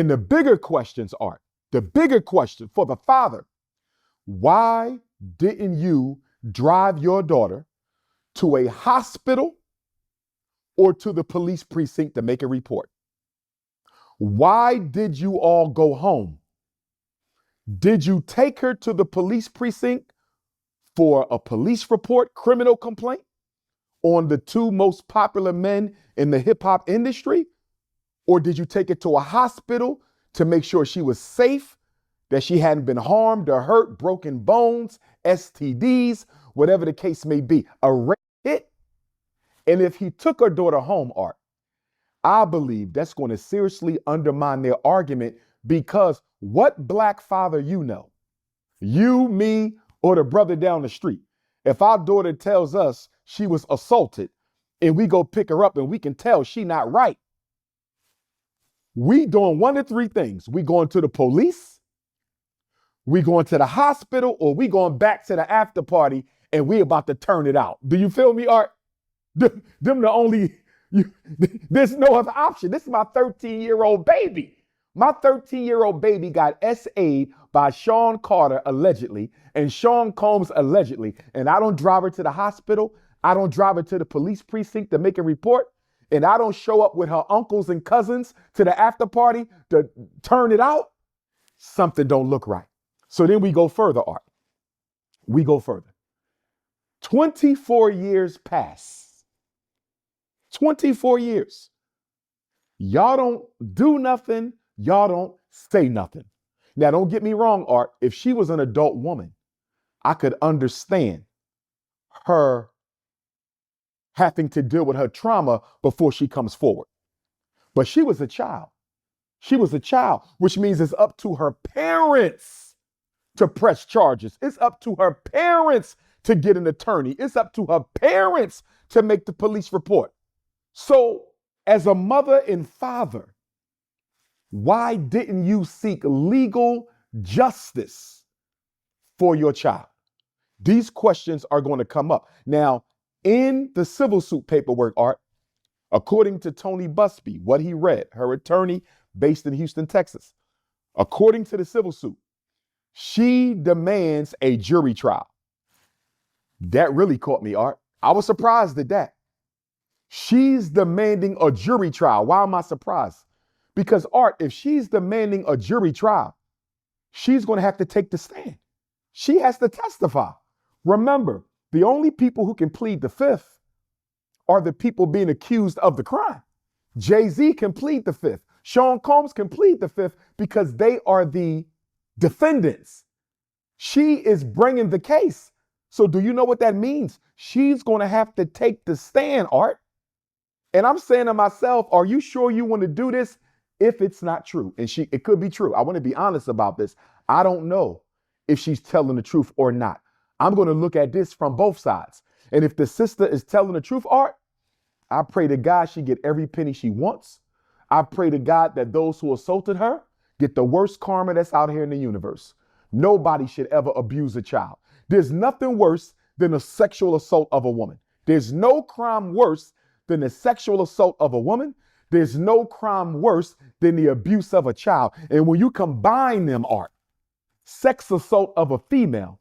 And the bigger questions are, the bigger question for the father, why didn't you drive your daughter to a hospital or to the police precinct to make a report? Why did you all go home? Did you take her to the police precinct for a police report, criminal complaint on the two most popular men in the hip hop industry? Or did you take her to a hospital to make sure she was safe, that she hadn't been harmed or hurt, broken bones, STDs, whatever the case may be, a rape hit? And if he took her daughter home, Art, I believe that's going to seriously undermine their argument, because what black father you know, you, me, or the brother down the street, if our daughter tells us she was assaulted and we go pick her up and we can tell she not right, we doing one of three things. We going to the police, we going to the hospital, or we going back to the after party and we about to turn it out. Do you feel me, Art? Them the only, there's no other option. This is my 13-year-old baby. My 13-year-old baby got SA'd by Sean Carter, allegedly, and Sean Combs, allegedly. And I don't drive her to the hospital. I don't drive her to the police precinct to make a report. And I don't show up with her uncles and cousins to the after party to turn it out. Something don't look right. So then we go further, Art. We go further. 24 years pass. 24 years. Y'all don't do nothing. Y'all don't say nothing. Now, don't get me wrong, Art. If she was an adult woman, I could understand her having to deal with her trauma before she comes forward. But she was a child. She was a child, which means it's up to her parents to press charges. It's up to her parents to get an attorney. It's up to her parents to make the police report. So as a mother and father, why didn't you seek legal justice for your child? These questions are going to come up. Now, in the civil suit paperwork, Art, according to Tony Busby, what he read, her attorney based in Houston, Texas, according to the civil suit, she demands a jury trial. That really caught me, Art. I was surprised at that. She's demanding a jury trial. Why am I surprised? Because, Art, if she's demanding a jury trial, she's going to have to take the stand. She has to testify. Remember, the only people who can plead the fifth are the people being accused of the crime. JayZ can plead the fifth. Sean Combs can plead the fifth because they are the defendants. She is bringing the case. So do you know what that means? She's going to have to take the stand, Art. And I'm saying to myself, are you sure you want to do this if it's not true? And it could be true. I want to be honest about this. I don't know if she's telling the truth or not. I'm going to look at this from both sides. And if the sister is telling the truth, Art, I pray to God she get every penny she wants. I pray to God that those who assaulted her get the worst karma that's out here in the universe. Nobody should ever abuse a child. There's nothing worse than a sexual assault of a woman. There's no crime worse than the sexual assault of a woman. There's no crime worse than the abuse of a child. And when you combine them, Art, sex assault of a female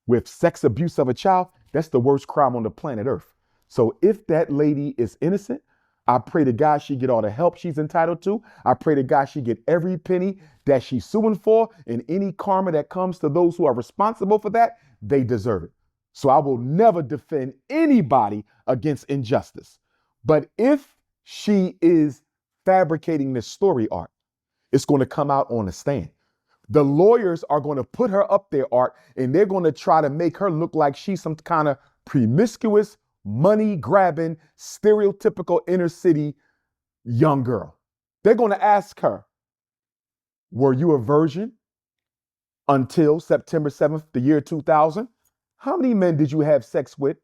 with sex abuse of a child, that's the worst crime on the planet Earth. So if that lady is innocent, I pray to God she get all the help she's entitled to. I pray to God she get every penny that she's suing for, and any karma that comes to those who are responsible for that, they deserve it. So I will never defend anybody against injustice. But if she is fabricating this story, Art, it's going to come out on the stand. The lawyers are going to put her up there, Art, and they're going to try to make her look like she's some kind of promiscuous, money-grabbing, stereotypical inner-city young girl. They're going to ask her, were you a virgin until September 7th, the year 2000? How many men did you have sex with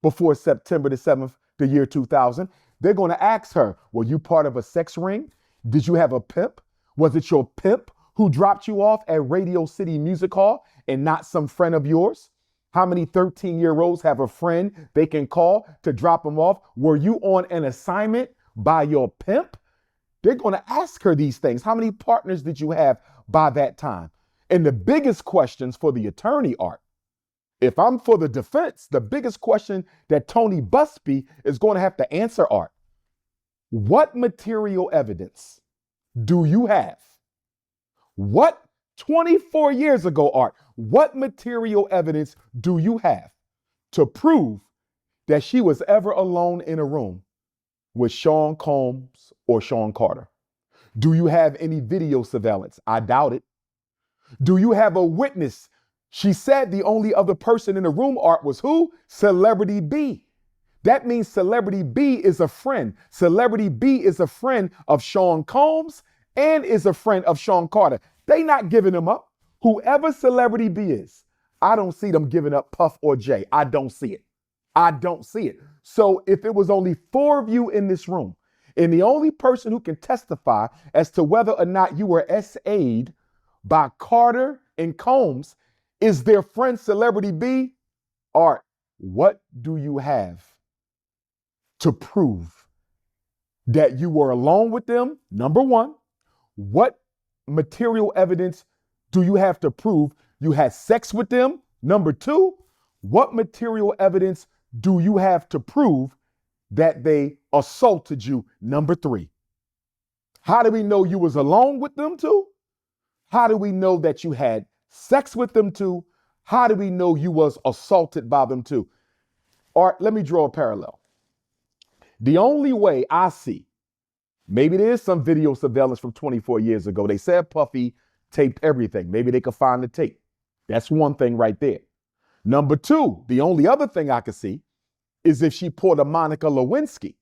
before September the 7th, the year 2000? They're going to ask her, were you part of a sex ring? Did you have a pimp? Was it your pimp who dropped you off at Radio City Music Hall and not some friend of yours? How many 13-year-olds have a friend they can call to drop them off? Were you on an assignment by your pimp? They're going to ask her these things. How many partners did you have by that time? And the biggest questions for the attorney are, if I'm for the defense, the biggest question that Tony Busby is going to have to answer are, what material evidence do you have? What 24 years ago, Art, what material evidence do you have to prove that she was ever alone in a room with Sean Combs or Sean Carter? Do you have any video surveillance? I doubt it. Do you have a witness? She said the only other person in the room, Art, was who? Celebrity B. That means Celebrity B is a friend. Celebrity B is a friend of Sean Combs and is a friend of Sean Carter. They not giving them up. Whoever Celebrity B is, I don't see them giving up Puff or Jay. I don't see it. I don't see it. So if it was only 4 of you in this room, and the only person who can testify as to whether or not you were SA'd by Carter and Combs is their friend Celebrity B, Art, what do you have to prove that you were alone with them? Number one, what material evidence do you have to prove you had sex with them? Number two, what material evidence do you have to prove that they assaulted you? Number three, how do we know you was alone with them too? How do we know that you had sex with them too? How do we know you was assaulted by them too? Art, let me draw a parallel. The only way I see, maybe there is some video surveillance from 24 years ago. They said Puffy taped everything. Maybe they could find the tape. That's one thing right there. Number two, the only other thing I could see is if she pulled a Monica Lewinsky.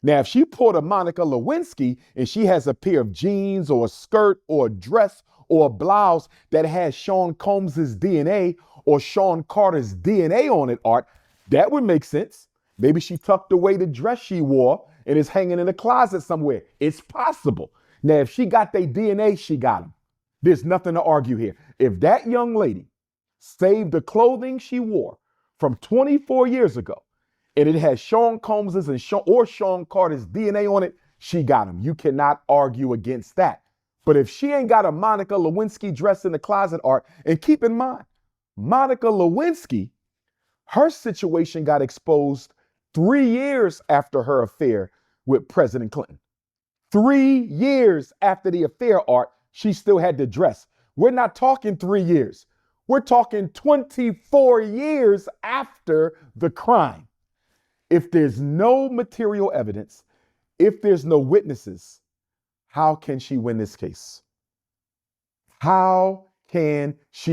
Now, if she pulled a Monica Lewinsky and she has a pair of jeans or a skirt or a dress or a blouse that has Sean Combs's DNA or Sean Carter's DNA on it, Art, that would make sense. Maybe she tucked away the dress she wore and is hanging in a closet somewhere. It's possible. Now, if she got their DNA, she got them. There's nothing to argue here. If that young lady saved the clothing she wore from 24 years ago and it has Sean Combs's and Sean Carter's DNA on it, she got them. You cannot argue against that. But if she ain't got a Monica Lewinsky dress in the closet, Art, and keep in mind, Monica Lewinsky, her situation got exposed 3 years after her affair with President Clinton. 3 years after the affair, Art, she still had the dress. We're not talking 3 years. We're talking 24 years after the crime. If there's no material evidence, if there's no witnesses, how can she win this case? How can she